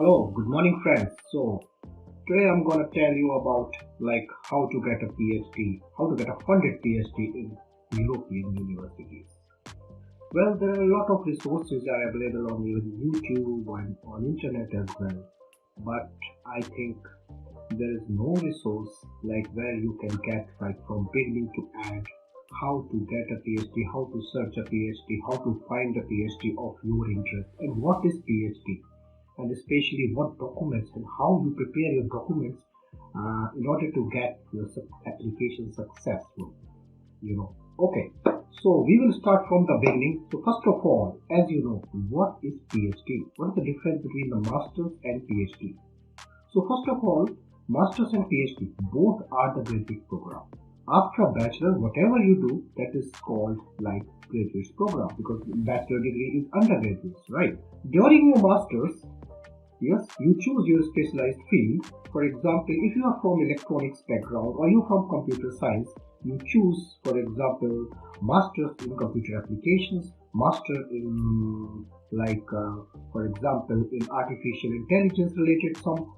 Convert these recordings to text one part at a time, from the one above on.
Hello, good morning friends. So today I'm gonna tell you about how to get a PhD, how to get a funded PhD in European universities. Well, there are a lot of resources are available on YouTube and on internet as well. But I think there is no resource like where you can get from beginning to end how to get a PhD, how to search a PhD, how to find a PhD of your interest, and what is PhD, and especially what documents and how you prepare your documents in order to get your application successful. Okay, so we will start from the beginning. So first of all, as you know, what is PhD? What is the difference between the master's and PhD? So first of all, master's and PhD both are the graduate program. After a bachelor, whatever you do, that is called graduate program, because bachelor degree is undergraduate, right? During your master's, yes, you choose your specialized field. For example, if you are from electronics background or you from computer science, you choose, for example, master's in computer applications, master in for example, in artificial intelligence related some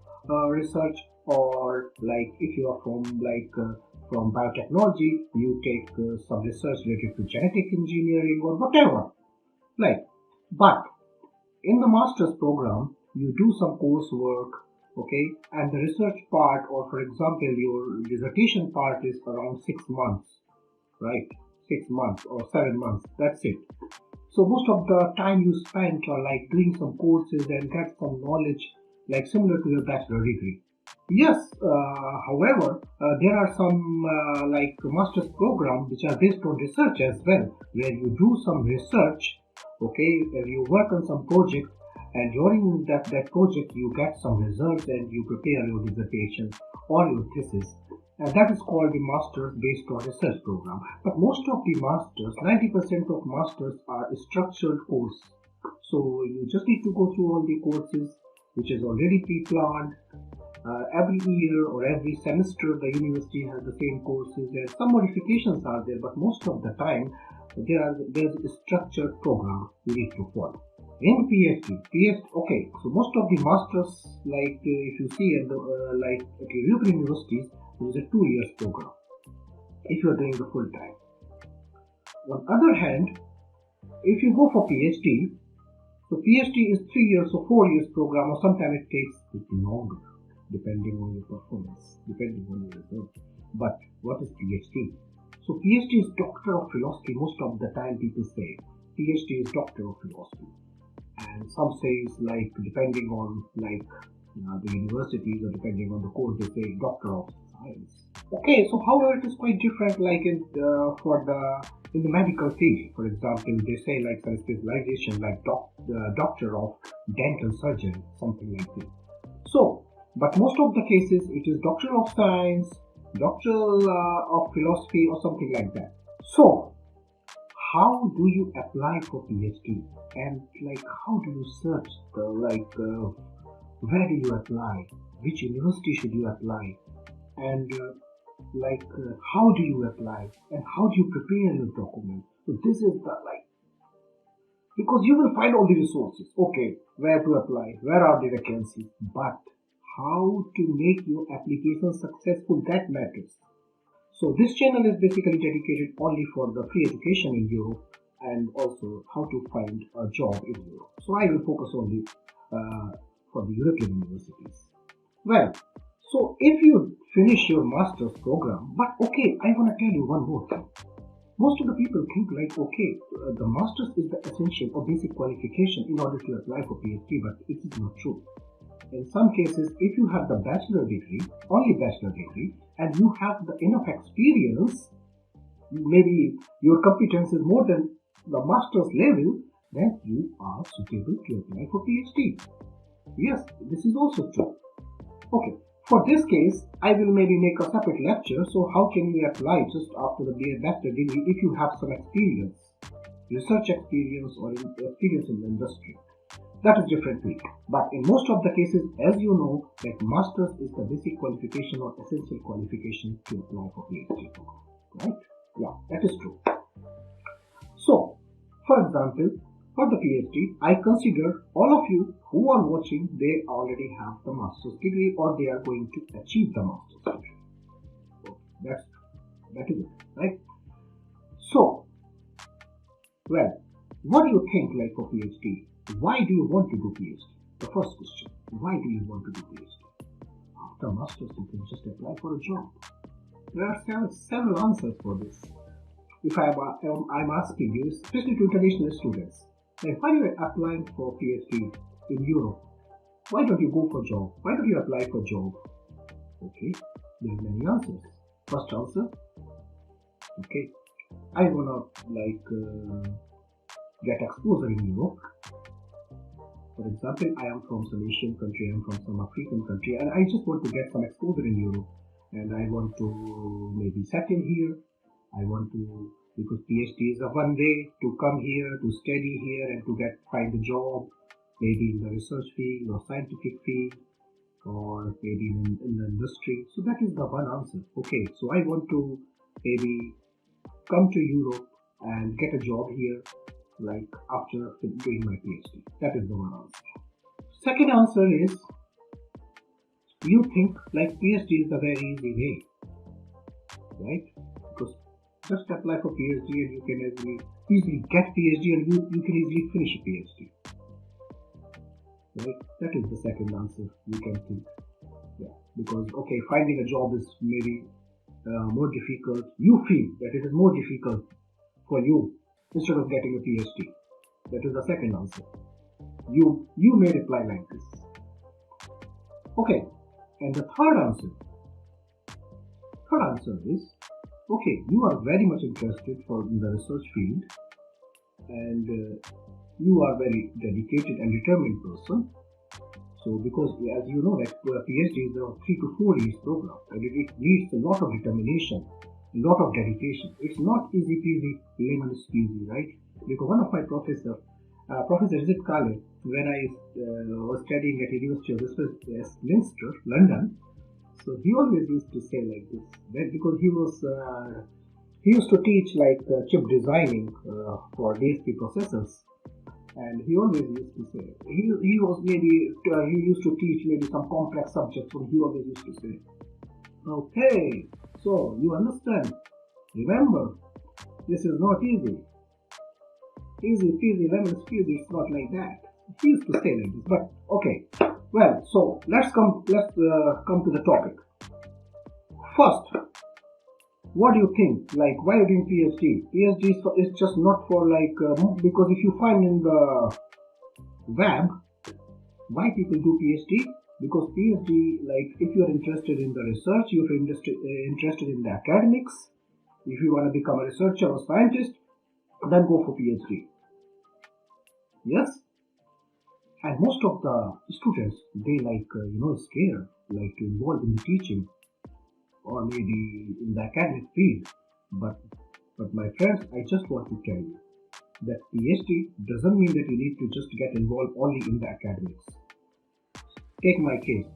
research, or if you are from biotechnology, you take some research related to genetic engineering or whatever. But in the master's program, you do some coursework, okay, and the research part, or for example, your dissertation part is around 6 months, right? 6 months or 7 months, that's it. So most of the time you spend doing some courses and get some knowledge similar to your bachelor degree. Yes, however, there are some master's programs which are based on research as well, where you do some research, okay, where you work on some project, and during that project you get some results and you prepare your dissertation or your thesis, and that is called the master's based on research program. But most of the masters, 90% of masters are structured course, so you just need to go through all the courses which is already pre-planned. Every year or every semester the university has the same courses, and some modifications are there, but most of the time there's a structured program you need to follow. In PhD, okay, so most of the masters, if you see at the at European universities, there is a 2 years program if you are doing the full time. On the other hand, if you go for PhD, so PhD is 3 years or 4 years program, or sometimes it takes longer depending on your performance, depending on your result. But what is PhD? So PhD is Doctor of Philosophy. Most of the time people say PhD is Doctor of Philosophy, and some says depending on the universities, or depending on the course, they say Doctor of Science. Okay, so however it is quite different in the medical field. For example, they say some specialization Doctor of Dental Surgery, something like this. So but most of the cases it is Doctor of Science, Doctor of Philosophy, or something like that. So how do you apply for PhD, and how do you search where do you apply, which university should you apply, and how do you apply, and how do you prepare your document? So this is the because you will find all the resources, okay, where to apply, where are the vacancies, but how to make your application successful, that matters. So this channel is basically dedicated only for the free education in Europe, and also how to find a job in Europe. So I will focus only for the European universities. Well, so if you finish your master's program, but okay, I want to tell you one more thing. Most of the people think the master's is the essential or basic qualification in order to apply for PhD, but it is not true. In some cases, if you have the bachelor degree, only bachelor degree, and you have the enough experience, maybe your competence is more than the master's level, then you are suitable to apply for PhD. Yes, this is also true. Okay, for this case, I will maybe make a separate lecture. So how can you apply just after the bachelor degree if you have some experience, research experience, or experience in the industry? That is different thing. But in most of the cases, as you know, master's is the basic qualification or essential qualification to apply for PhD program, right? Yeah, that is true. So, for example, For the PhD, I consider all of you who are watching, they already have the master's degree or they are going to achieve the master's degree. So that is it, right? So, well, what do you think like for PhD? Why do you want to do PhD? The first question, why do you want to do PhD? After master's, you can just apply for a job. There are several answers for this. If I'm asking you, especially to international students, like why are you applying for PhD in Europe? Why don't you go for job? Why don't you apply for job? Okay, there are many answers. First answer, okay, I wanna get exposure in Europe. For example, I am from some Asian country, I am from some African country, and I just want to get some exposure in Europe. And I want to maybe settle here. I want to, because PhD is a one way to come here, to study here, and to find a job, maybe in the research field or scientific field, or maybe in the industry. So that is the one answer. Okay, so I want to maybe come to Europe and get a job here, like after doing my PhD. That is the one answer. Second answer is, you think like PhD is a very easy way, right? Because just apply for PhD and you can easily get PhD and you can easily finish a PhD, right? That is the second answer you can think. Yeah, because okay, finding a job is maybe more difficult. You feel that it is more difficult for you instead of getting a PhD. That is the second answer. You may reply like this. Okay, and the third answer is, okay, you are very much interested in the research field, and you are very dedicated and determined person. So because as you know that PhD is a 3 to 4 years program, and it needs a lot of determination, a lot of dedication. It's not easy peasy, lemon squeezy, right? Because one of my Professor Rizit Kale, when I was studying at University of Westminster, London, so he always used to say like this, that because he used to teach like chip designing for DSP processors, and he always used to say, he used to teach maybe some complex subjects, and he always used to say, okay, so you understand, remember, this is not easy. Easy peasy lemon squeezy, it's not like that. He used to say like this, but okay. Well, so let's come to the topic. First, what do you think? Like, why are you doing PhD? PhD is just not for like because if you find in the web why people do PhD, because PhD, like if you are interested in the research, if you're interested in the academics, if you want to become a researcher or scientist, then go for PhD. Yes, and most of the students, they scared like to involve in the teaching or maybe in the academic field. But my friends, I just want to tell you that PhD doesn't mean that you need to just get involved only in the academics. Take my case.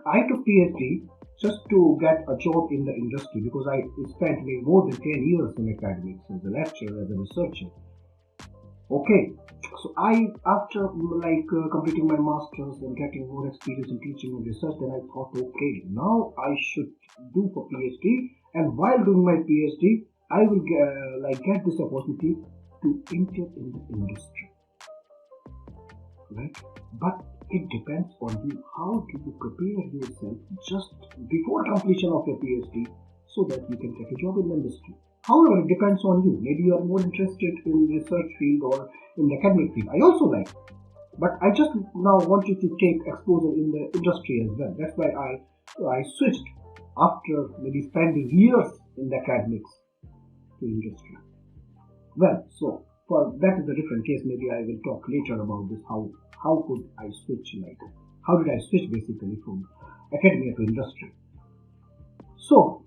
I took PhD just to get a job in the industry because I spent more than 10 years in academics as a lecturer, as a researcher. Okay, so after completing my master's and getting more experience in teaching and research, then I thought, okay, now I should do for PhD, and while doing my PhD, I will get this opportunity to enter in the industry, right? But it depends on you. How do you prepare yourself just before completion of your PhD so that you can get a job in the industry? However, it depends on you. Maybe you are more interested in research field or in the academic field. I also like, but I just now want you to take exposure in the industry as well. That's why I switched after maybe spending years in the academics to industry. Well, so for that is a different case. Maybe I will talk later about this. How could I switch? How did I switch basically from academia to industry? So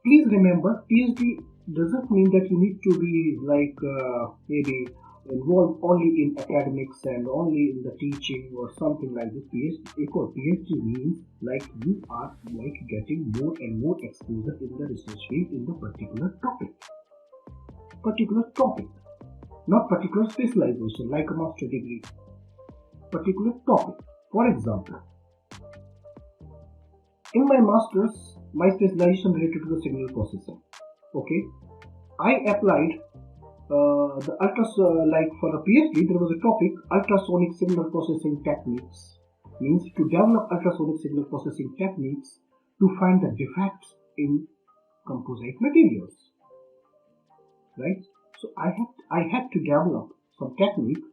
please remember, PhD doesn't mean that you need to be maybe involved only in academics and only in the teaching or something like this. PhD means like you are getting more and more exposure in the research field in the particular topic. not particular specialization like a master degree, particular topic. For example, in my master's, my specialization related to the signal processing. Okay, I applied the like for a PhD, there was a topic ultrasonic signal processing techniques, means to develop ultrasonic signal processing techniques to find the defects in composite materials, right? So I had to develop some technique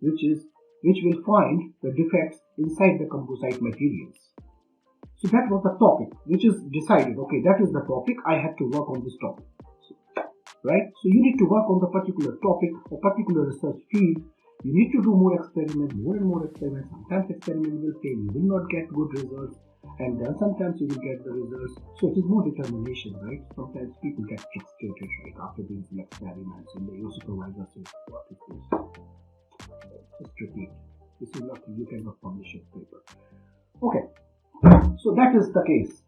which will find the defects inside the composite materials. So that was the topic which is decided. Okay, that is the topic. I had to work on this topic, right? So you need to work on the particular topic or particular research field. You need to do more experiments, more and more experiments. Sometimes experiment will fail, you will not get good results, and then sometimes you will get the results. So it is more determination, right? Sometimes people get frustrated, right, after doing some experiments, and your supervisor says, "What is this? Just repeat. This is not, you cannot publish your paper." Okay, so that is the case.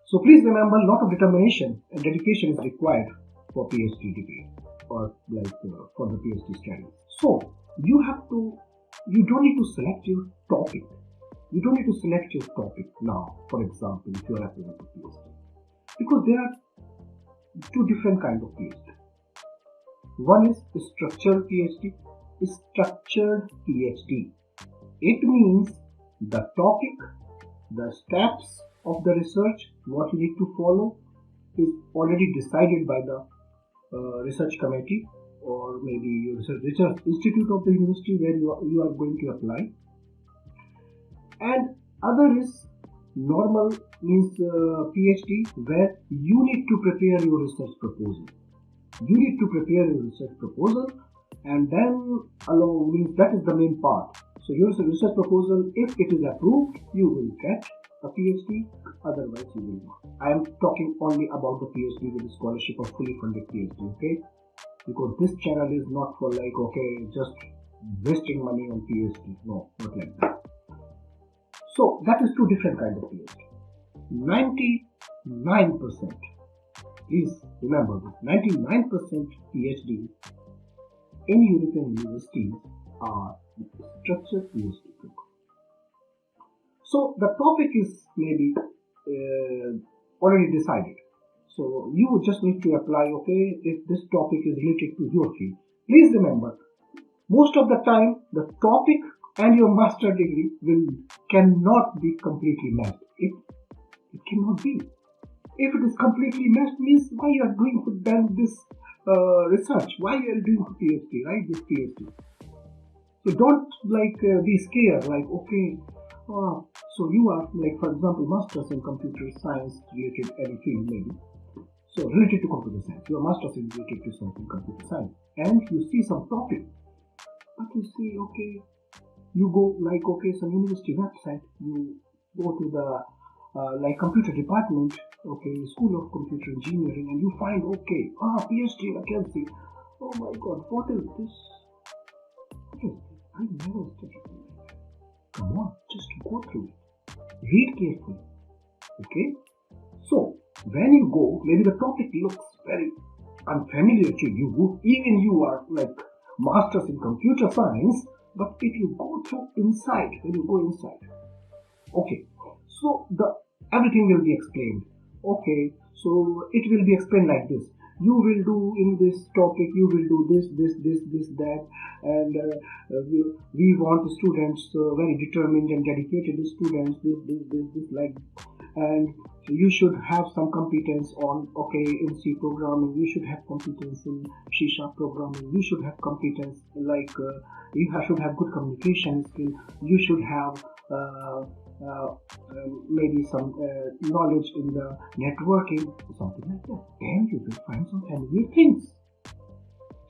So please remember, a lot of determination and dedication is required for PhD degree or for the PhD studies. So you don't need to select your topic. You don't need to select your topic now, for example, if you are applying for PhD. Because there are two different kinds of PhD. One is structured PhD. Structured PhD. It means the topic, the steps of the research, what you need to follow is already decided by the research committee or maybe your research institute of the university where you are going to apply. And other is normal, means PhD, where you need to prepare your research proposal. You need to prepare your research proposal, and then along means that is the main part. So your research proposal, if it is approved, you will get a PhD, otherwise you will not. I am talking only about the PhD with the scholarship or fully funded PhD, okay? Because this channel is not for just wasting money on PhD. No, not like that. So that is two different kinds of PhD. 99%, please remember this, 99% PhD in European universities are structured PhD programs. So the topic is maybe already decided. So you just need to apply, okay, if this topic is related to your field. Please remember, most of the time the topic and your master degree cannot be completely matched. It cannot be. If it is completely matched, means why you are doing then this research? Why you are doing PhD, right? This PhD. So don't be scared. So you are for example, masters in computer science related any field maybe. So related to computer science, your master's is related to something computer science, and you see some topic, but you see, okay, you go some university website, you go to the computer department, okay, School of Computer Engineering, and you find, okay, PhD vacancy. Oh my God, what is this? What is this? I never studied it. Come on, just go through it. Read carefully. Okay? So, when you go, maybe the topic looks very unfamiliar to you, even you are masters in computer science, but if you go through inside, when you go inside, okay, so everything will be explained. Okay, so it will be explained like this. You will do in this topic, you will do this, that, and we want students, very determined and dedicated students, this, and you should have some competence on, okay, in C programming, you should have competence in C# programming, you should have competence you should have good communication skill, you should have maybe some knowledge in the networking, something like that. Then you will find some familiar things.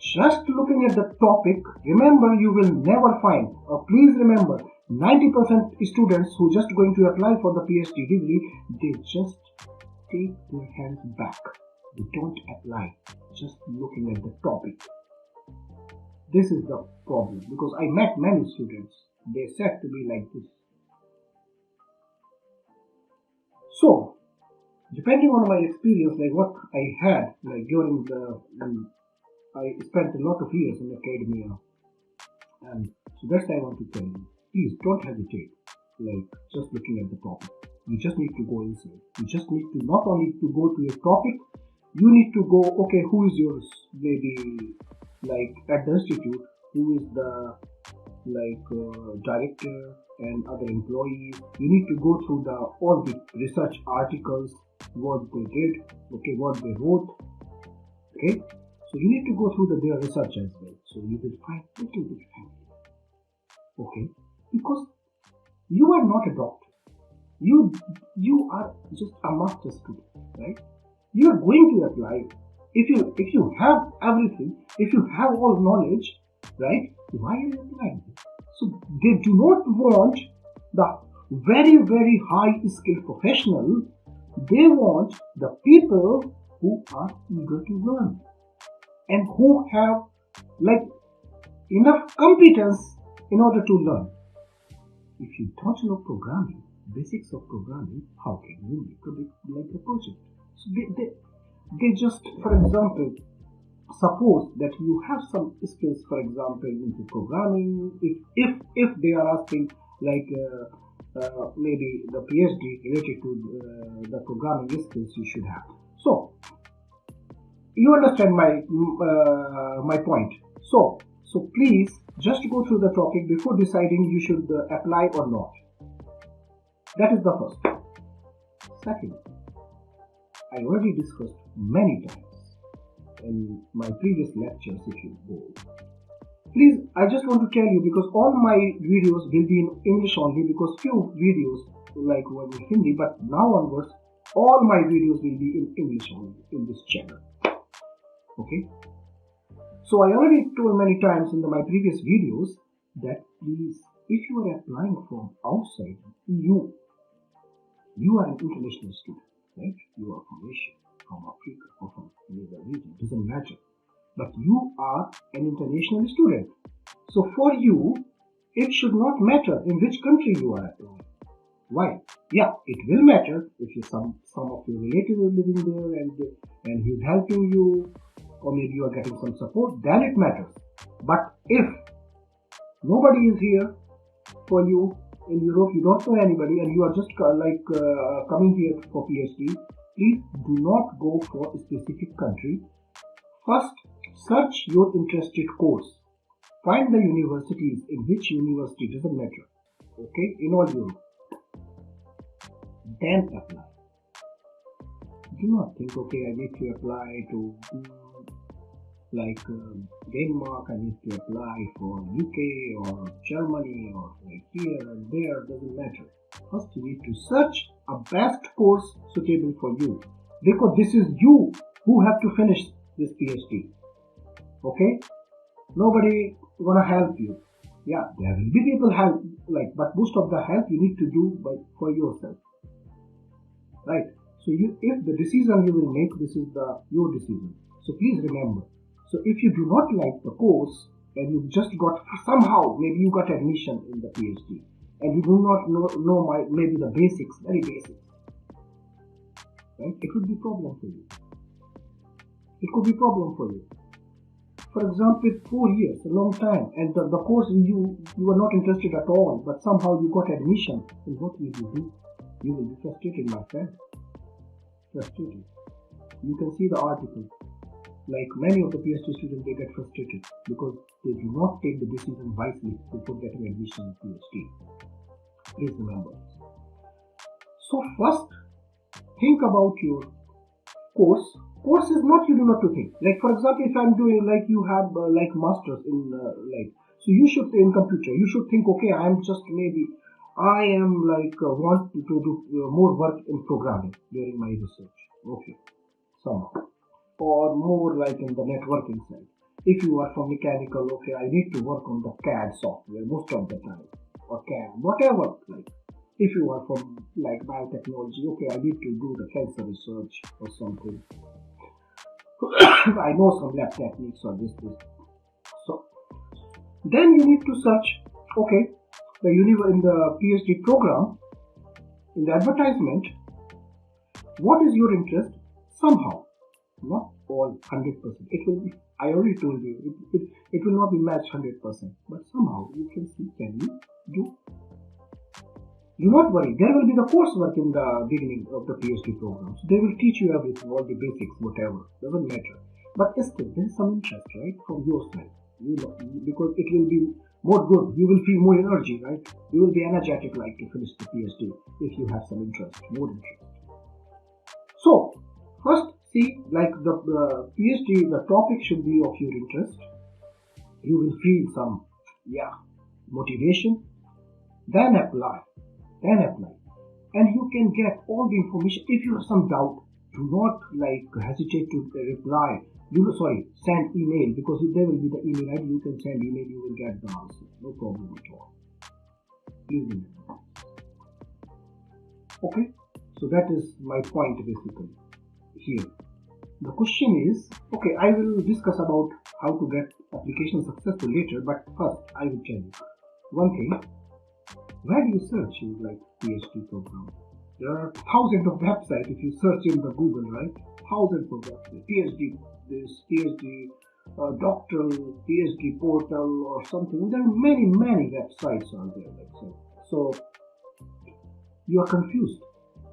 Just looking at the topic, remember, you will never find, please remember, 90% students who just going to apply for the PhD degree, they just take their hands back. They don't apply, just looking at the topic. This is the problem, because I met many students, they said to me like this. So, depending on my experience, what I had during the I spent a lot of years in academia, and so that's why I want to tell you, please don't hesitate. Like just looking at the topic, you just need to go inside. You just need to not only to go to your topic, you need to go. Okay, who is yours? Maybe like at the institute, who is the director and other employees. You need to go through all the research articles, what they did, okay, what they wrote, okay. So you need to go through their research as well. So you will find little bit familiar, okay, because you are not a doctor. You are just a master student, right? You are going to apply. If you have everything, if you have all knowledge, right? Why are you applying? So they do not want the very high skilled professional. They want the people who are eager to learn and who have like enough competence in order to learn. If you don't know programming, basics of programming, how can you make a project? So they just, for example, suppose that you have some skills, for example, into programming. If they are asking maybe the PhD related to the programming skills you should have. So you understand my point. So please just go through the topic before deciding you should apply or not. That is the first. Second, I already discussed many times in my previous lectures, if you go. Please, I just want to tell you, because all my videos will be in English only, because few videos like were in Hindi, but now onwards all my videos will be in English only in this channel. Okay. So I already told many times in my previous videos that please, if you are applying from outside EU, you are an international student, right? You are from Asia, from Africa, or from any other region, doesn't matter. But you are an international student. So for you, it should not matter in which country you are applying. Why? Yeah, it will matter if some of your relatives are living there and he's helping you, or maybe you are getting some support, then it matters. But if nobody is here for you in Europe, you don't know anybody, and you are just coming here for PhD, please do not go for a specific country. First, search your interested course. Find the universities, in which university, doesn't matter, okay, in all Europe. Then apply. Do not think, okay, I need to apply to Denmark, I need to apply for UK or Germany or like here and there, doesn't matter. First you need to search a best course suitable for you, because this is you who have to finish this PhD. Okay? Nobody gonna help you. Yeah, there will be people help, but most of the help you need to do for yourself. Right? So if the decision you will make, this is your decision. So please remember. So if you do not like the course and you just got somehow, maybe you got admission in the PhD and you do not know maybe the basics, very basics, right? It would be a problem for you. It could be a problem for you. For example, 4 years, a long time, and the course you were not interested at all, but somehow you got admission, then what will you do? You will be frustrated, my friend. Frustrated. You can see the article. Like many of the PhD students, they get frustrated because they do not take the decision wisely before getting admission in PhD. Please remember. So first, think about your course. Course is not, you do not to think. Like for example, if I'm doing you have masters in so you should, in computer, you should think, okay, I am want to do more work in programming during my research. Okay, somehow. Or more like in the networking side. If you are from mechanical, okay, I need to work on the CAD software most of the time, or CAD, whatever. If you are from biotechnology, okay, I need to do the cancer research or something. I know some lab techniques or this. So then you need to search, okay, in the PhD program, in the advertisement, what is your interest? Somehow. Not all 100%. It will be I already told you, it will not be matched 100%, but somehow you can see, can you do? Do not worry, there will be the coursework in the beginning of the PhD program. So they will teach you everything, all the basics, whatever, doesn't matter. But still, there is some interest, right, from your side. You know, because it will be more good. You will feel more energy, right? You will be energetic like to finish the PhD if you have some interest, more interest. So, first see, like the PhD, the topic should be of your interest. You will feel some, motivation. Then apply. And you can get all the information. If you have some doubt, do not hesitate to reply. Send email, because there will be the email ID. You can send email, you will get the answer. No problem at all. Please remember. Okay, so that is my point basically here. The question is, okay, I will discuss about how to get application successful later, but first I will tell you one thing. Where do you search in PhD program? There are thousands of websites if you search in the Google, right? Thousands of websites. PhD this, PhD doctoral, PhD portal or something. There are many websites out there. So you are confused.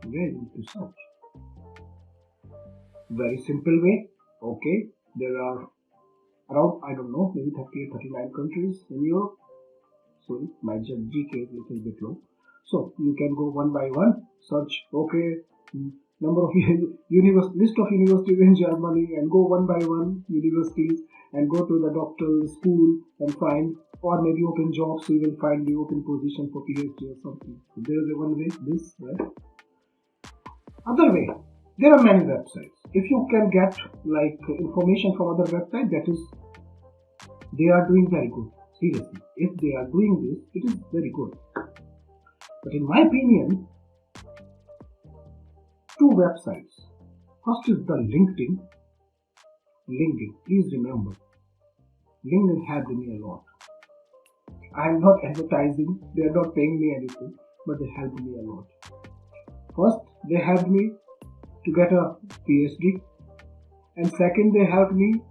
Where do you search? Very simple way. Okay, there are around, I don't know, maybe 38, 39 countries in Europe. Sorry, my GK is a little bit low. So you can go one by one, search, okay, number of list of universities in Germany, and go one by one universities and go to the doctoral school and find, or maybe open jobs, so you will find the open position for PhD or something. So there is a one way, this, right? Other way, there are many websites. If you can get information from other websites, that is, they are doing very good. Seriously, if they are doing this, it is very good. But in my opinion, two websites. First is the LinkedIn. Please remember, LinkedIn helped me a lot. I am not advertising, they are not paying me anything, but they helped me a lot. First, they helped me to get a PhD, and second, they helped me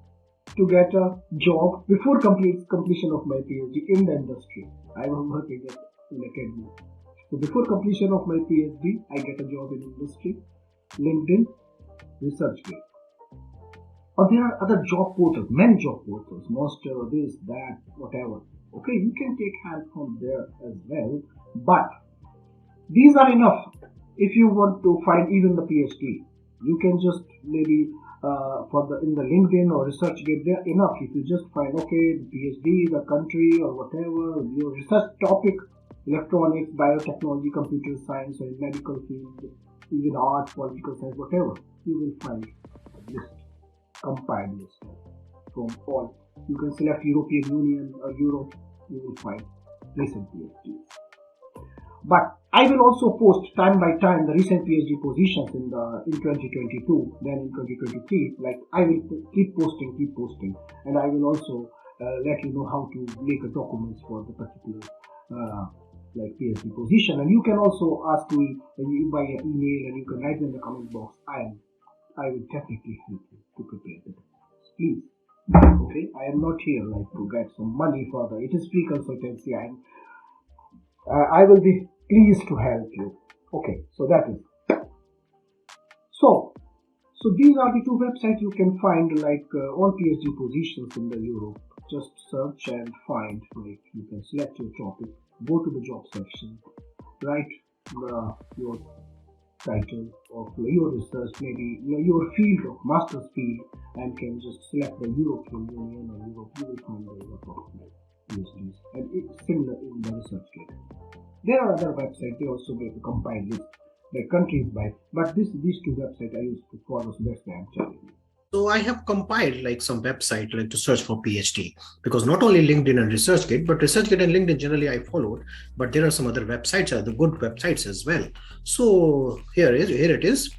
to get a job before completion of my PhD in the industry. I was working in academia. So before completion of my PhD, I get a job in industry. LinkedIn, ResearchGate. Or there are other job portals, many job portals, Monster, this, that, whatever. Okay, you can take help from there as well, but these are enough. If you want to find even the PhD, you can just maybe in the LinkedIn or ResearchGate, they're enough. If you just find, okay, the PhD, the country or whatever, your research topic, electronics, biotechnology, computer science, or medical field, even art, political science, whatever, you will find a list, compiled list from all. You can select European Union or Europe, you will find recent PhDs. But I will also post time by time the recent PhD positions in 2022, then in 2023. I will keep posting, and I will also let you know how to make a documents for the particular PhD position. And you can also ask me by email, and you can write in the comment box. I will definitely help you to prepare the documents. Please. Okay, I am not here to get some money for it is free consultancy. I will be pleased to help you. Okay, so that is. So these are the two websites you can find all PhD positions in the Europe. Just search and find. You can select your topic, go to the job section, write your title of your research, maybe your field of master's field, and can just select the European Union or Europe. You will find a lot of PhDs, and it's similar in the ResearchGate. There are other websites, they also make a compiled list by countries but these two websites I used to follow, so that's why I'm telling you. So I have compiled some website to search for PhD, because not only LinkedIn and ResearchGate, but ResearchGate and LinkedIn generally I followed, but there are some other websites, the good websites as well. So here it is.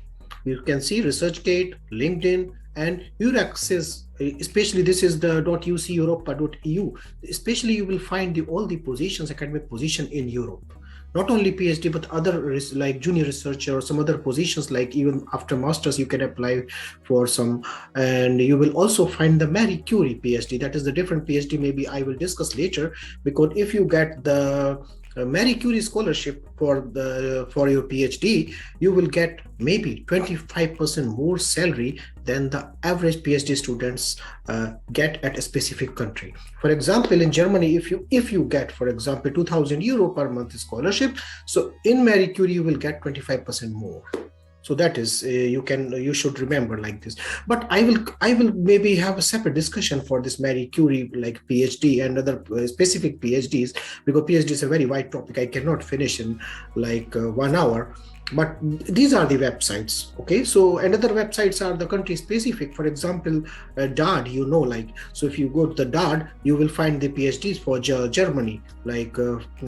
You can see ResearchGate, LinkedIn, and your access, especially this is the .uceuropa.eu. Especially you will find all the positions, academic position in Europe. not only PhD, but other like junior researcher or some other positions, like even after masters you can apply for some. And you will also find the Marie Curie PhD. That is the different PhD, maybe I will discuss later. Because if you get the Marie Curie scholarship for your PhD, you will get maybe 25% more salary than the average PhD students get at a specific country. For example, in Germany, if you get, for example, 2,000 euro per month scholarship, so in Marie Curie you will get 25% more. So that is you should remember like this. But I will maybe have a separate discussion for this Marie Curie like PhD and other specific PhDs, because PhD is a very wide topic. I cannot finish in like 1 hour. But these are the websites. Okay, so another websites are the country specific. For example, DAD, like, so if you go to the DAD, you will find the PhDs for Germany, like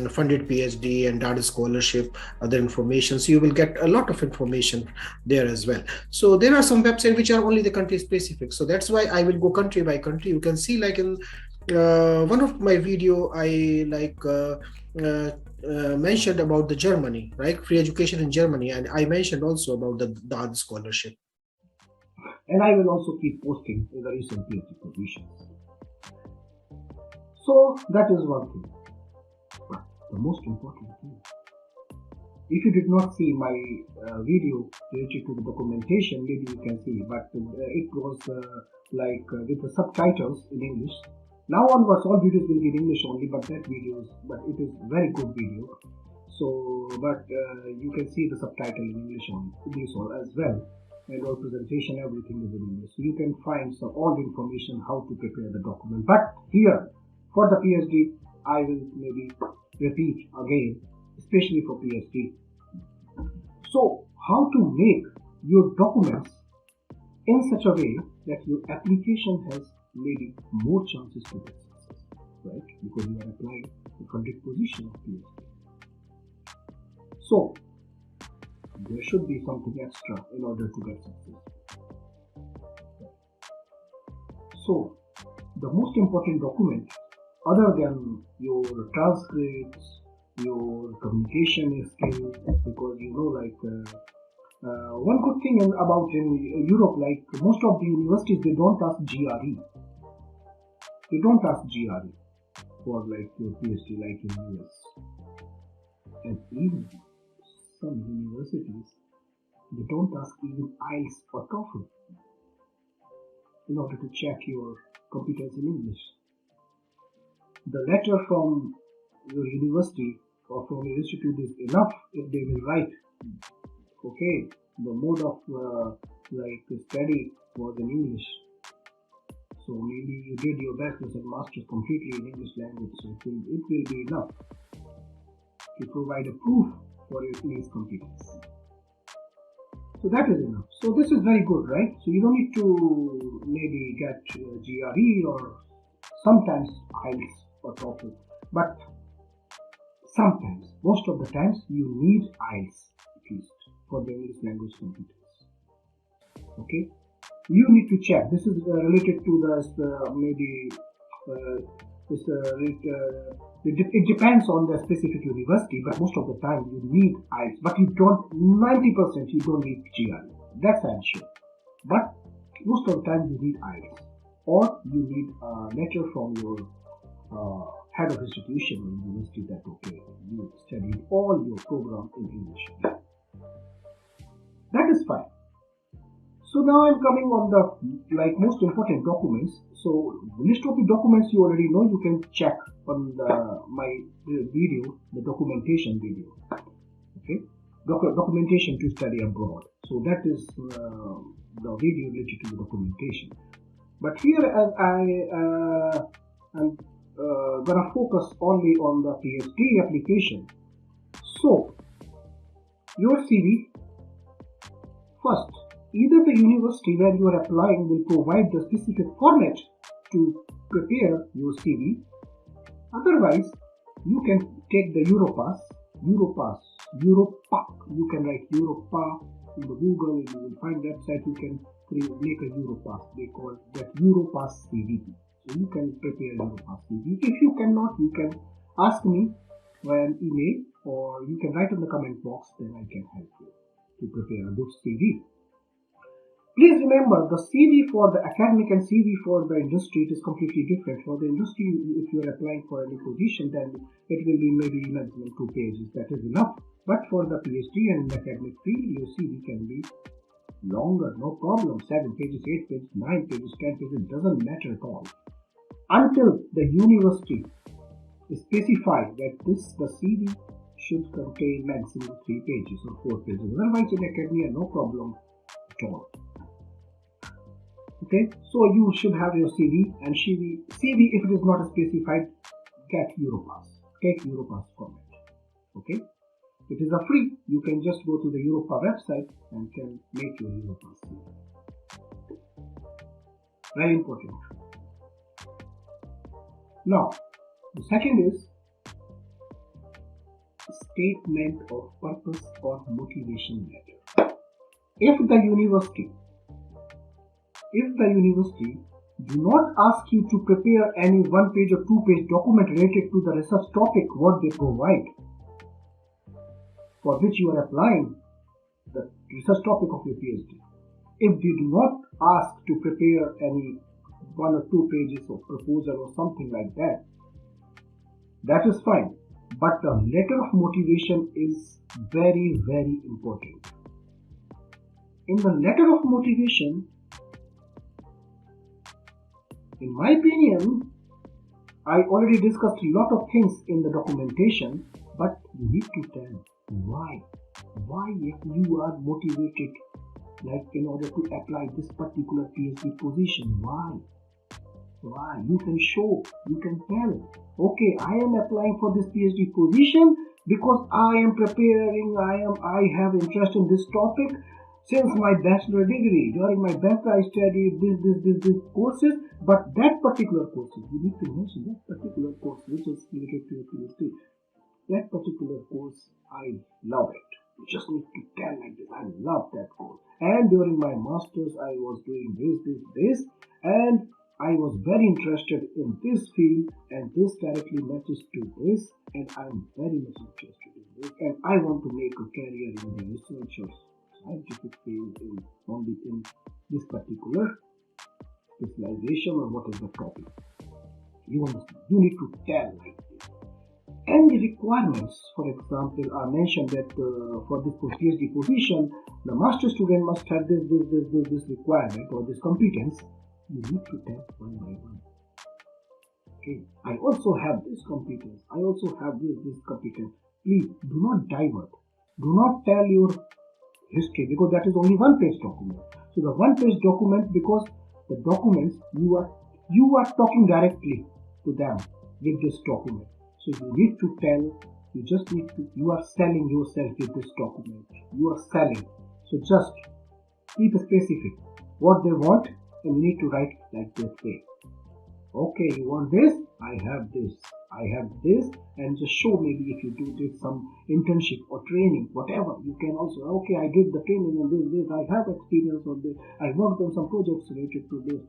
funded PhD and DAD scholarship, other information. So you will get a lot of information there as well. So there are some websites which are only the country specific. So that's why I will go country by country. You can see like in one of my video, I mentioned about the Germany, right? Free education in Germany, and I mentioned also about the DAD scholarship. And I will also keep posting the recent PhD positions. So that is one thing. But the most important thing, if you did not see my video related to the documentation, maybe you can see, but it was with the subtitles in English. Now onwards, all videos will be in English only, but it is very good video. So, but you can see the subtitle in English as well, and all presentation, everything is in English. So you can find all the information how to prepare the document. But here, for the PhD, I will maybe repeat again, especially for PhD. So, how to make your documents in such a way that your application has maybe more chances to get success, right? Because you are applying the funded position of PhD. So, there should be something extra in order to get success. So, the most important document, other than your transcripts, your communication skills, because one good thing about in Europe, like most of the universities, they don't ask GRE. They don't ask GRE for like your PhD like in US. And even some universities, they don't ask even IELTS or TOEFL in order to check your competence in English. The letter from your university or from your institute is enough if they will write, okay, the mode of study was in English. So maybe you did your bachelor's and master's completely in English language. So it will be enough to provide a proof for your English competence. So that is enough. So this is very good, right? So you don't need to maybe get GRE or sometimes IELTS or TOEFL, but sometimes, most of the times, you need IELTS at least for the English language competence. Okay, you need to check. This is related to it depends on the specific university, but most of the time you need IELTS, but you don't. 90% you don't need GRE. That's I'm sure. But most of the time you need IELTS, or you need a letter from your head of institution or university that okay, you studied all your program in English. That is fine. So now I'm coming on the most important documents. So the list of the documents you already know. You can check on my video, the documentation video. Okay, documentation to study abroad. So that is the video related to the documentation. But here I'm gonna focus only on the PhD application. So your CV, first, either the university where you are applying will provide the specific format to prepare your CV. Otherwise, you can take the Europass. You can write Europa in the Google. You will find website. You can make a Europass. They call that Europass CV. So you can prepare Europass CV. If you cannot, you can ask me via an email, or you can write in the comment box, then I can help you to prepare a good CV. Please remember, the CV for the academic and CV for the industry, it is completely different. For the industry, if you are applying for any position, then it will be maybe maximum 2 pages. That is enough. But for the PhD and in the academic field, your CV can be longer, no problem. 7 pages, 8 pages, 9 pages, 10 pages, it doesn't matter at all. Until the university specifies that the CV should contain maximum 3 pages or 4 pages. Otherwise, in academia, no problem at all. Okay, so you should have your CV, and CV if it is not specified, get Europass. Take Europass format. Okay, it is a free. You can just go to the Europa website and can make your Europass CV. Very important. Now, the second is statement of purpose or motivation letter. If the university do not ask you to prepare any 1-page or 2-page document related to the research topic what they provide, for which you are applying the research topic of your PhD, if they do not ask to prepare any 1 or 2 pages of proposal or something like that, that is fine. But the letter of motivation is very, very important. In the letter of motivation, in my opinion, I already discussed a lot of things in the documentation, but you need to tell why. Why if you are motivated, like in order to apply this particular PhD position, why? Why? You can show, you can tell, okay, I am applying for this PhD position because I am preparing, I have interest in this topic since my bachelor degree. During my bachelor I studied this courses, but that particular course, you need to mention that particular course which is related to your PhD. That particular course, I love it. You just need to tell like this, I love that course. And during my masters, I was doing this, and I was very interested in this field, and this directly matches to this, and I'm very much interested in this, and I want to make a career in the research or scientific field only in this particular specialization or what is the topic. You understand? You need to tell like this. And the requirements, for example, are mentioned that for this PhD position, the master student must have this requirement or this competence. You need to tell one by one. Okay, I also have this competence. I also have this competence. Please do not divert. Do not tell your history because that is only 1-page document. So the 1-page document, because the documents you are talking directly to them with this document. So you need to tell. You are selling yourself with this document. You are selling. So just keep specific what they want. And you need to write like this way. Okay, you want this? I have this. I have this, and just show maybe if you did some internship or training, whatever. You can also, okay, I did the training and this. I have experience on this. I worked on some projects related to this.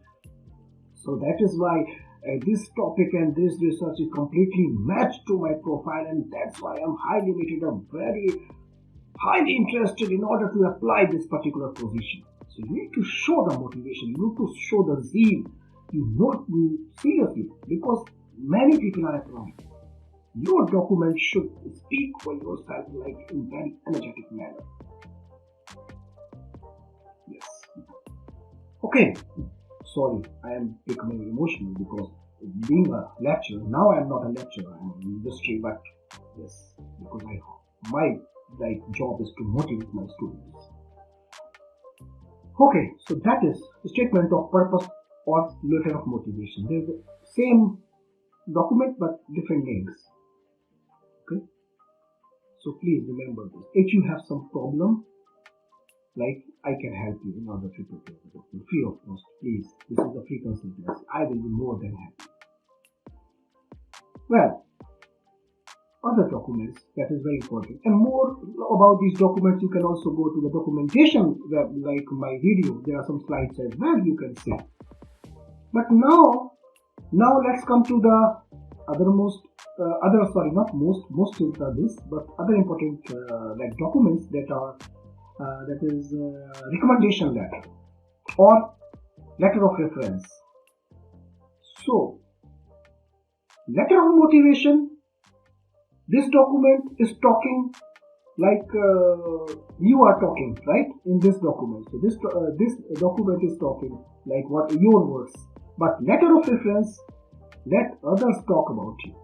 So that is why this topic and this research is completely matched to my profile, and that's why I'm highly motivated. I'm very highly interested in order to apply this particular position. So you need to show the motivation, you need to show the zeal, seriously, because many people are applying. Your document should speak for yourself like in very energetic manner. Yes. Okay. Sorry, I am becoming emotional because being a lecturer, now I am not a lecturer, I am in industry, but yes, because my job is to motivate my students. Okay, so that is the statement of purpose or letter of motivation. They are the same document but different names. Okay, so please remember this. If you have some problem, like I can help you in order to prepare the document free of cost. Please, this is a free consultancy. I will be more than happy. Well, other documents, that is very important, and more about these documents you can also go to the documentation web, like my video. There are some slides as well you can see. But now let's come to the most is this, but other important like documents that are recommendation letter or letter of reference. So letter of motivation, this document is talking like you are talking, right, in this document. So this document is talking like what your words, but letter of reference, let others talk about you.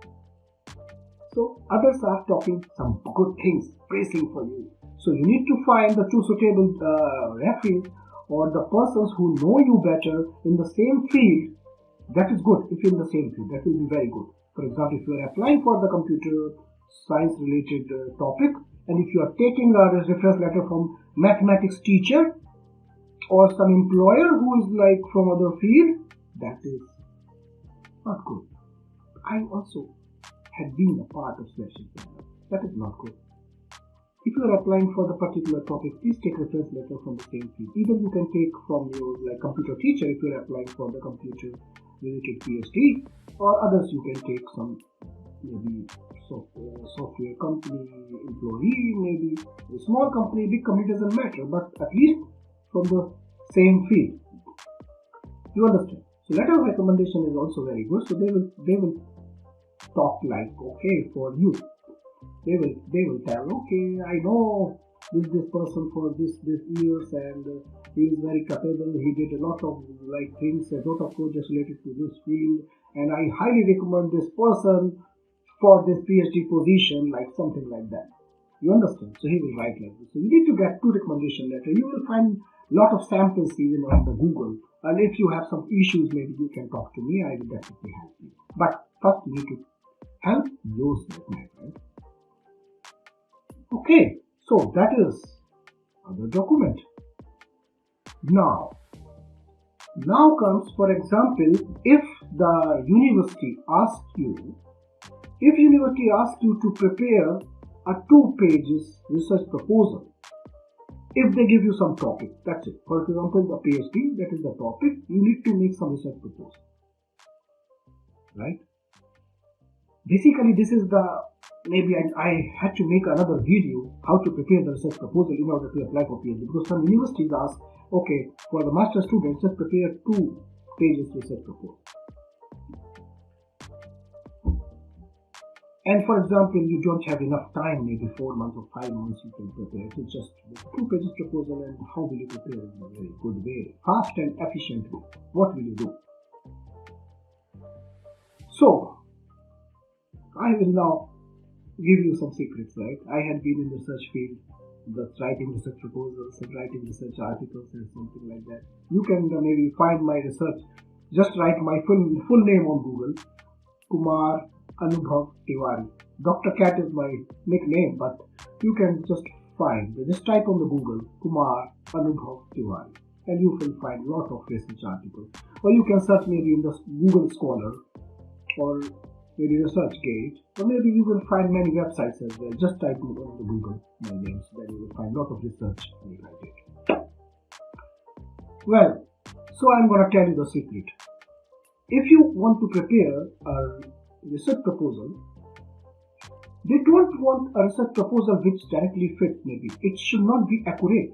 So others are talking some good things, praising for you. So you need to find the two suitable referees or the persons who know you better in the same field. That is good. If you're in the same field, that will be very good. For example, if you are applying for the computer science related topic, and if you are taking a reference letter from mathematics teacher or some employer who is like from other field, that is not good. I also had been a part of selection. That is not good. If you are applying for the particular topic, please take reference letter from the same field. Either you can take from your like computer teacher if you are applying for the computer related PhD, or others you can take some maybe software company employee, maybe a small company, big company, doesn't matter, but at least from the same field. You understand? So letter of recommendation is also very good. So they will talk like okay for you. They will tell okay, I know this person for this years and he is very capable. He did a lot of like things, a lot of projects related to this field, and I highly recommend this person for this PhD position, like something like that. You understand? So he will write like this. So you need to get two recommendation letter. You will find a lot of samples even on the Google. And if you have some issues, maybe you can talk to me. I will definitely help you. But first you need to help yourself, my friend. Okay, so that is other document. Now comes, for example, if the university asks you to prepare a 2 pages research proposal, if they give you some topic, that's it. For example, the PhD, that is the topic, you need to make some research proposal, right? Basically, this is the, maybe I had to make another video how to prepare the research proposal in order to apply for PhD, because some universities ask, okay, for the master students, just prepare 2 pages research proposal. And for example, you don't have enough time, maybe 4 months or 5 months you can prepare. So just 2 pages proposal, and how will you prepare it in a very good way, fast and efficient way? What will you do? So, I will now give you some secrets, right? I had been in the research field, just writing research proposals and writing research articles and something like that. You can maybe find my research. Just write my full name on Google, Kumar Anubhav Tiwari. Dr. Cat is my nickname, but you can just type on the Google Kumar Anubhav Tiwari, and you will find a lot of research articles. Or you can search maybe in the Google Scholar or maybe ResearchGate, or maybe you will find many websites as well. Just type on the Google my name, so then you will find a lot of research related. Well, so I'm gonna tell you the secret. If you want to prepare a research proposal, they don't want a research proposal which directly fits maybe. It should not be accurate.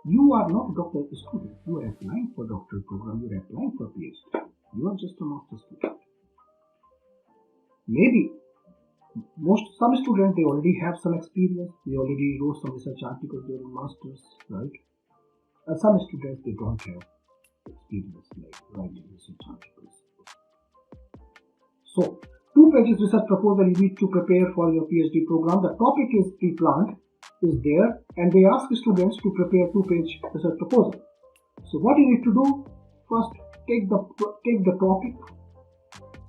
You are not a doctoral student. You are applying for doctoral program. You are applying for PhD. You are just a master student. Maybe some students, they already have some experience. They already wrote some research articles during masters, right? And some students, they don't have experience like writing research articles. So, 2 pages research proposal you need to prepare for your PhD program. The topic is tree plant is there, and they ask students to prepare 2-page research proposal. So, what you need to do? First, take the topic.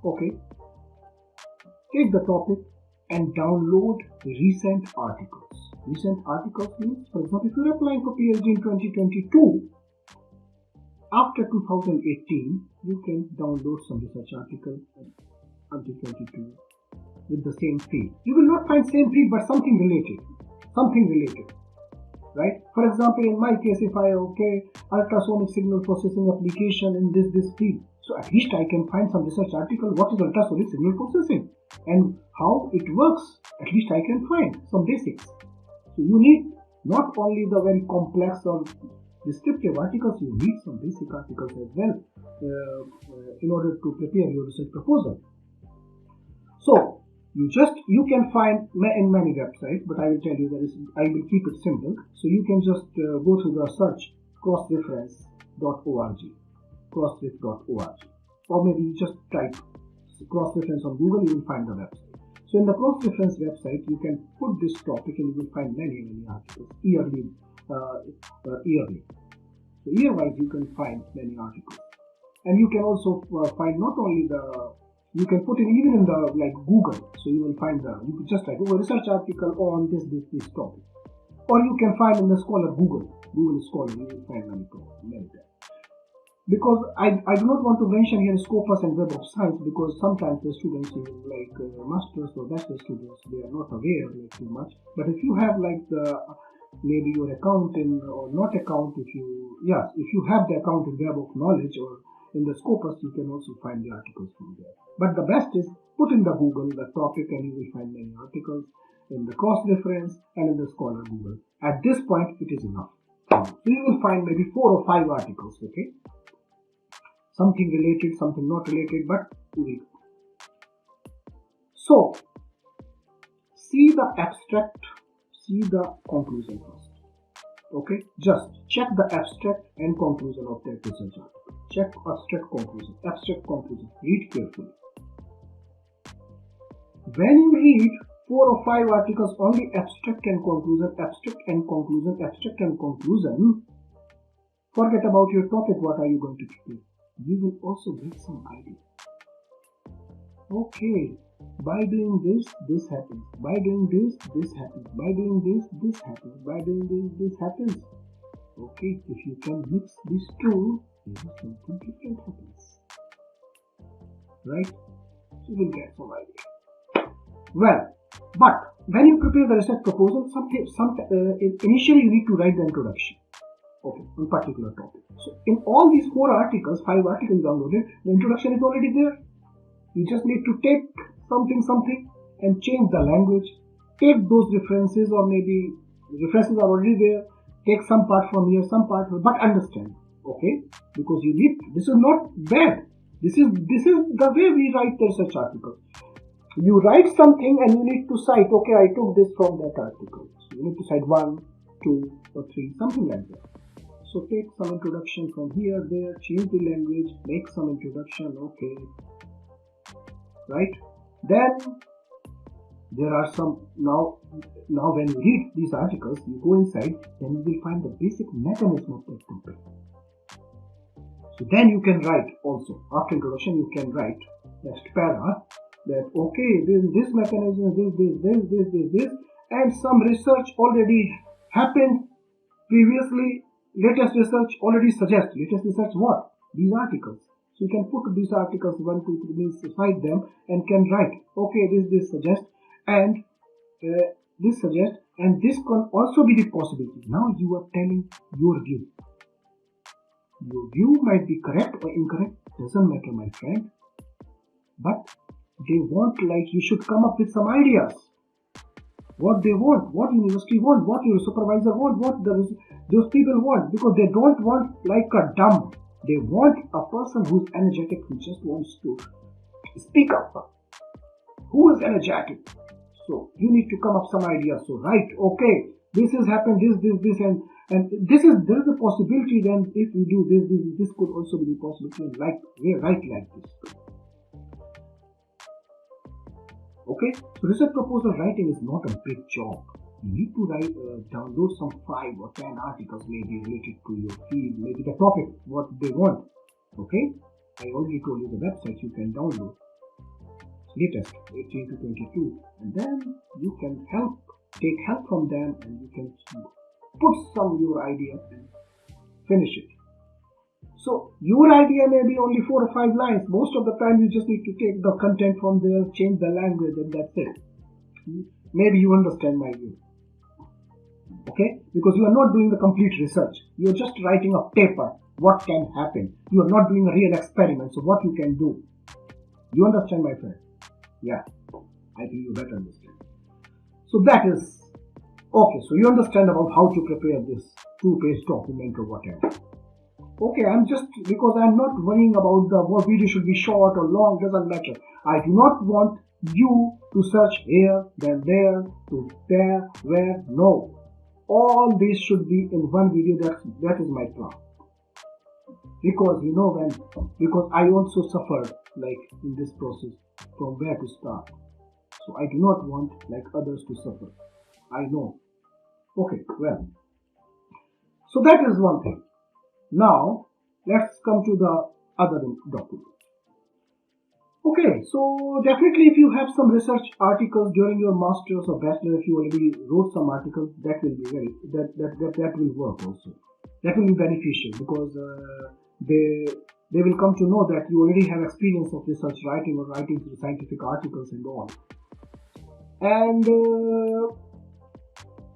Okay. Take the topic and download recent articles. Recent articles means, for example, if you're applying for PhD in 2022, after 2018, you can download some research articles until 22 with the same field. You will not find same field, but something related, right? For example, in my case, if I ultrasonic signal processing application in this field, So at least I can find some research article, what is ultrasonic signal processing and how it works. At least I can find some basics. So you need not only the very complex or descriptive articles, you need some basic articles as well in order to prepare your research proposal. So you can find in many websites, but I will tell you I will keep it simple. So you can just go to the search crossreference.org, crossref.org, or maybe you just type cross-reference on Google, you will find the website. So in the cross-reference website, you can put this topic and you will find many articles yearly. So year-wise, you can find many articles, and you can also find not only you can put in even in the like Google. So you will find you could just type research article on this topic, or you can find in the Scholar Google Scholar, you will find many there. Because I do not want to mention here Scopus and Web of Science, because sometimes the students, like masters or bachelor students, they are not aware too much. But if you have like maybe your account in or not account, if you have the account in Web of Knowledge or in the Scopus, you can also find the articles from there. But the best is put in the Google the topic and you will find many articles in the cross-reference and in the Scholar Google. At this point, it is enough. So you will find maybe 4 or 5 articles, okay? Something related, something not related, but you will. So, see the abstract, see the conclusion first. Okay, just check the abstract and conclusion of that research article. Check abstract, conclusion. Read carefully. When you read 4 or 5 articles, only abstract and conclusion, forget about your topic, what are you going to prepare? You will also get some idea. Okay, by doing this happens. By doing this happens. By doing this happens. By doing this happens. Okay, if you can mix these two, something different happens. Right? You will get some idea. Well, but when you prepare the research proposal, initially you need to write the introduction. Okay, on particular topic. So in all these 5 articles downloaded, the introduction is already there. You just need to take something and change the language. Take those references, or maybe references are already there. Take some part from here, some part from, but understand, okay? Because this is not bad. This is the way we write the research article. You write something and you need to cite, okay, I took this from that article. So you need to cite 1, 2, or 3, something like that. So take some introduction from here, there, change the language, make some introduction, okay. Right? Then there are some, now when you read these articles, you go inside, then you will find the basic mechanism of that topic. So then you can write also, after introduction you can write next para, that okay, this mechanism, this, and some research already happened previously. Latest research already suggests. Latest research what? These articles. So you can put these articles 1, 2, 3, cite them and can write. Okay, this suggests, and this suggests, and this can also be the possibility. Now you are telling your view. Your view might be correct or incorrect, doesn't matter, my friend. But they want, like, you should come up with some ideas. What they want, what university want, what your supervisor want, what those people want, because they don't want like a dumb. They want a person who's energetic, who just wants to speak up, who is energetic. So you need to come up some ideas. So right, okay, this has happened, this, and there is a possibility. Then if we do this could also be the possibility. And we write like this. Okay, so research proposal writing is not a big job. You need to write, download some 5 or 10 articles, maybe related to your field, maybe the topic, what they want. Okay, I already told you the website you can download. Latest 18 to 22, and then you can take help from them, and you can put some your idea and finish it. So your idea may be only 4 or 5 lines. Most of the time you just need to take the content from there, change the language, and that's it. Maybe you understand my view. Okay? Because you are not doing the complete research. You are just writing a paper. what can happen. You are not doing a real experiment, so what you can do. You understand, my friend? Yeah, I think you better understand. So that is okay. So you understand about how to prepare this 2-page document or whatever. Okay, because I'm not worrying about what video should be short or long, doesn't matter. I do not want you to search here, then there, to there, where, no. All this should be in one video. That is my plan. Because because I also suffered like in this process from where to start. So I do not want like others to suffer. I know. Okay, well. So that is one thing. Now, let's come to the other document. Okay, so definitely if you have some research articles during your master's or bachelor, if you already wrote some articles, that will be that will work also. That will be beneficial because they will come to know that you already have experience of research writing or writing scientific articles and all. And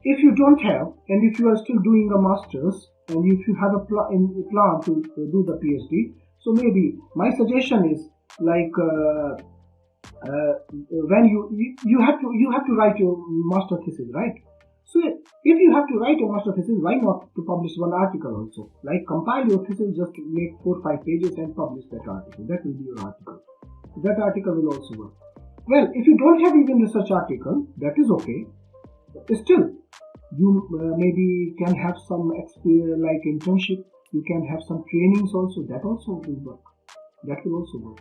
if you don't have, and if you are still doing a master's, and if you have a plan to do the PhD, so maybe my suggestion is like when you have to write your master thesis, right? So if you have to write a master thesis, why not to publish one article also? Like compile your thesis, just make 4-5 pages and publish that article. That will be your article. That article will also work. Well, if you don't have even research article, that is okay. Still, you maybe can have some experience like internship. You can have some trainings also. That also will work. That will also work.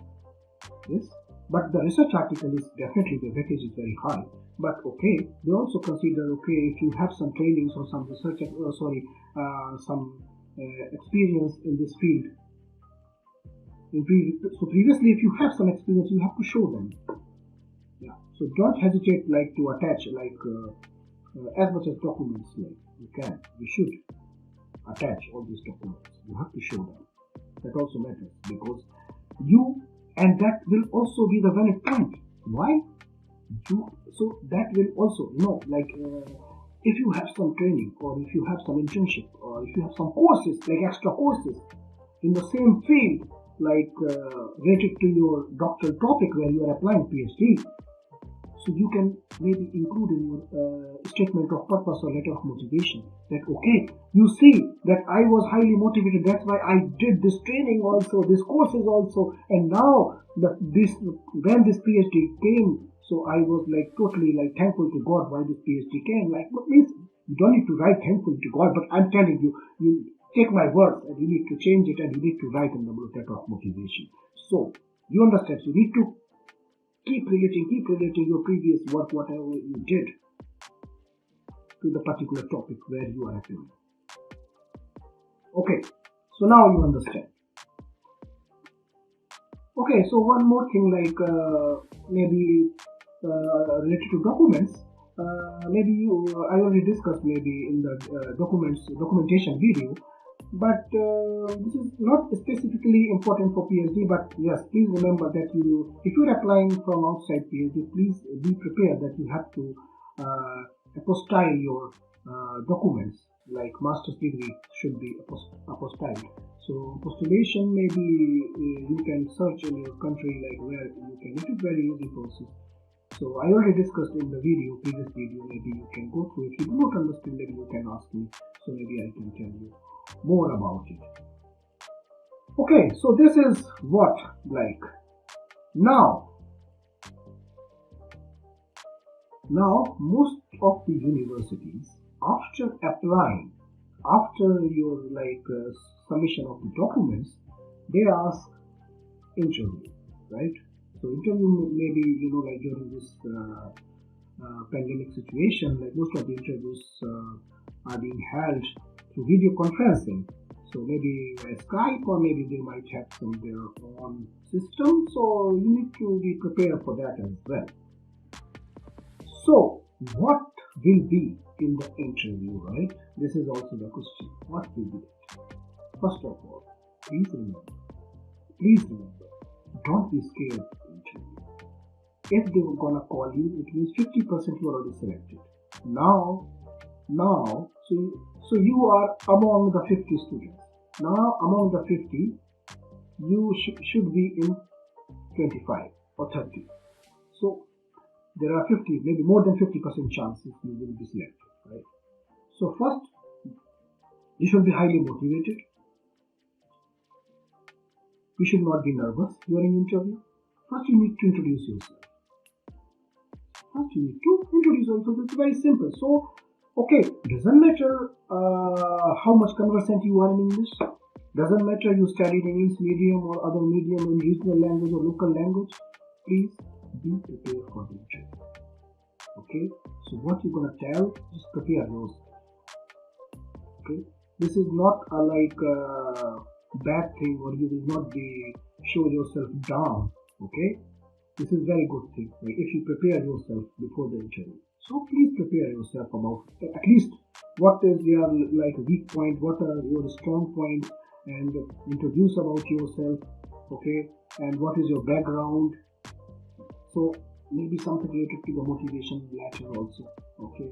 Yes, but the research article is definitely the package is very high. But okay, they also consider if you have some trainings or some research, some experience in this field. So previously, if you have some experience, you have to show them. Yeah. So don't hesitate like to attach as much as documents like you can. You should attach all these documents. You have to show them. That also matters because and that will also be the valid point. Why? So that will also, if you have some training or if you have some internship or if you have some courses, like extra courses in the same field, like related to your doctoral topic where you are applying PhD, so you can maybe include in your statement of purpose or letter of motivation that, okay, you see that I was highly motivated, that's why I did this training also, this courses also, and now when this PhD came, so I was like totally like thankful to God why this PhD came. Like, what means you don't need to write thankful to God, but I'm telling you, you take my words and you need to change it and you need to write in the letter of motivation. So you understand, you need to keep relating your previous work, whatever you did, to the particular topic where you are applying. Okay, so now you understand. Okay, so one more thing, like maybe related to documents. I already discussed maybe in the documentation video. But this is not specifically important for PhD, but yes, please remember that if you are applying from outside PhD, please be prepared that you have to apostille your documents, like master's degree should be apostilled. So apostillation, maybe you can search in your country like where you can. It is very easy process. So I already discussed in the previous video, maybe you can go through. If you do not understand, maybe you can ask me, so maybe I can tell you more about it. Okay, so this is what like now most of the universities, after your submission of the documents, they ask interview, right? So interview, maybe during this pandemic situation, like most of the interviews are being held through video conferencing. So maybe by Skype, or maybe they might have their own system. So you need to be prepared for that as well. So what will be in the interview, right? This is also the question. What will be it? First of all, please remember, don't be scared of the interview. If they were gonna call you, it means 50% you are already selected. Now, so you are among the 50 students. Now among the 50, you should be in 25 or 30. So there are 50, maybe more than 50% chances you will be selected, right? So first, you should be highly motivated. You should not be nervous during interview. First, you need to introduce yourself. It's very simple. So, okay, doesn't matter how much conversant you are in English. Doesn't matter you studied English medium or other medium in regional language or local language. Please be prepared for the interview. Okay, so what you're gonna tell, just prepare yourself. Okay, this is not a bad thing, or you will not be show yourself down. Okay, this is very good thing. Like if you prepare yourself before the interview, so please prepare yourself about at least what is your weak point, what are your strong points, and introduce about yourself. Okay, and what is your background. So maybe something related to the motivation letter also. Okay,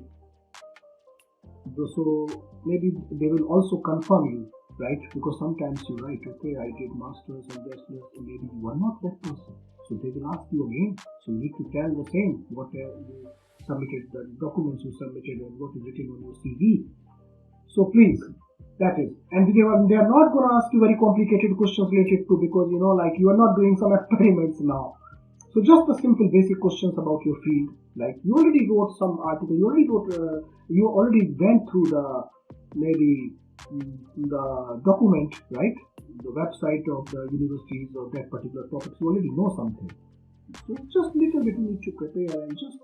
so maybe they will also confirm you, right? Because sometimes you write, okay, I did masters and bachelors, and maybe you are not that person. So they will ask you again. So you need to tell the same, what you submitted, the documents you submitted, and what is written on your CV. So please, that is. And they are not going to ask you very complicated questions related to, because you are not doing some experiments now. So just the simple basic questions about your field. Like you already wrote some article, you already went through the document, right? The website of the universities of that particular topic. You already know something. So just little bit you need to prepare and just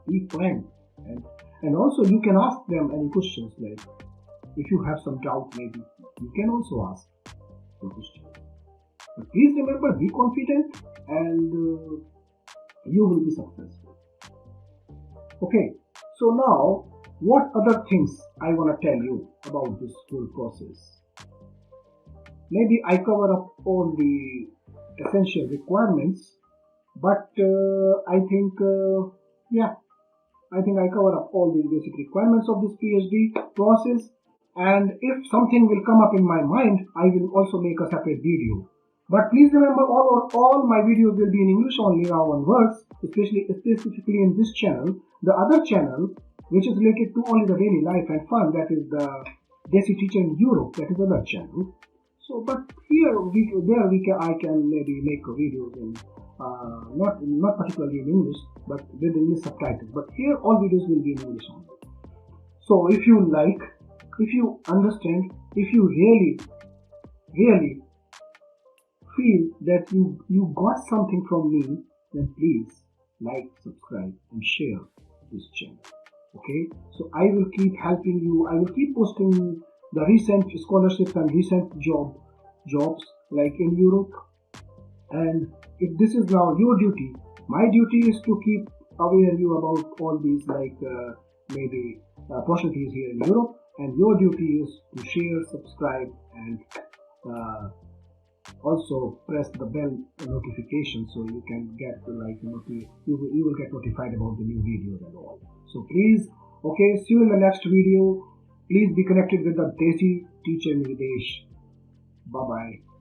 be frank. And also you can ask them any questions, like if you have some doubt, maybe you can also ask the question. But please remember, be confident, and you will be successful. Okay, so now what other things I want to tell you about this whole process? Maybe I cover up all the essential requirements, but I think I cover up all the basic requirements of this PhD process. And if something will come up in my mind, I will also make a separate video. But please remember, all my videos will be in English only now onwards, specifically in this channel. The other channel, which is related to only the daily life and fun, that is the Desi Teacher in Europe, that is another channel. So, but here, I can maybe make videos in, not particularly in English, but with English subtitles. But here, all videos will be in English only. So, if you like, if you understand, if you really feel that you got something from me, then please like, subscribe, and share this channel. Okay, so I will keep helping you. I will keep posting the recent scholarships and recent jobs like in Europe. And if this is now your duty, my duty is to keep aware you about all these maybe opportunities here in Europe. And your duty is to share, subscribe, and also press the bell notification, so you can get you will get notified about the new videos and all. So please, okay, see you in the next video. Please be connected with the Desi Teacher in Videsh. Bye bye.